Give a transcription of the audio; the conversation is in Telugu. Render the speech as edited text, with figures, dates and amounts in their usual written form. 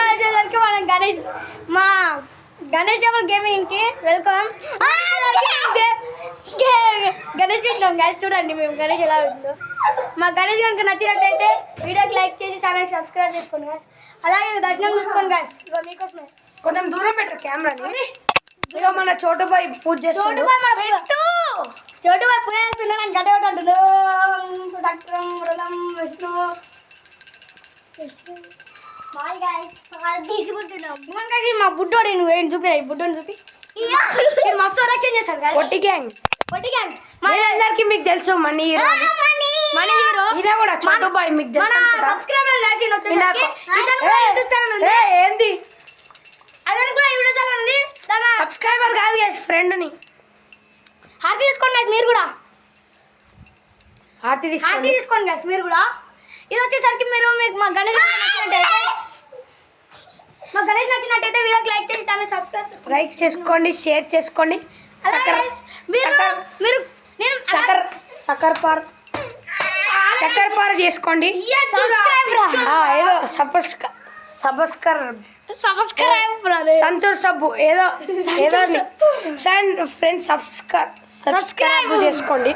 వచ్చేసరికి మనం గణేష్ గేమింగ్కి వెల్కమ్. గణేష్ చూద్దాం గ్యాస్ చూడండి మేము గణేష్ ఎలా ఉందో. మా గణేష్ కనుక నచ్చినట్టయితే వీడియోకి లైక్ చేసి ఛానల్కి సబ్స్క్రైబ్ చేసుకోండి గ్యాస్. అలాగే దర్శనం చూసుకోండి గ్యాస్. ఇగో మీకోసమే కొంచెం దూరం పెట్టరు కెమెరాని. ఇక మన చోటుబాయ్ పూజ చేస్తాడు. చోటుబాయ్ పూజ చేస్తున్నా నేను గడ్డ అంటున్నాను. సక్రం మృగం విష్ణు తీసుకుంటున్నాం. మా బుడ్డోడు నువ్వు ఏం చూపిరా బుడ్డోని చూపి. మస్తు రక్షణ చేస్తాడు కదా. పొట్టి గ్యాంగ్ అందరికి మీకు తెలుసు. మనీ హీరో కూడా చోటుబాయ్ మీకు తెలుసు. సబ్స్క్రైబర్ ఏంది అదని కూడా యూట్యూబ్ ఛానల్ ఉంది. సబ్స్క్రైబర్ కాదు ఫ్రెండ్ ని హారతి తీసుకోండి మీరు కూడా. హారతి తీసుకోండి గాస్ మీరు కూడా. ఇది వచ్చేసరికి మీరు మీకు మా గణేష్ నచ్చినట్టయితే వీడియోకి లైక్ చేసి ఛానల్ సబ్స్క్రైబ్ చేసుకోండి, షేర్ చేసుకోండి. సకర్ పార్ చేసుకోండి. ఏదో సంతోష్ సబ్బు ఏదో ఫ్రెండ్స్ సబ్స్క్రైబ్ చేసుకోండి.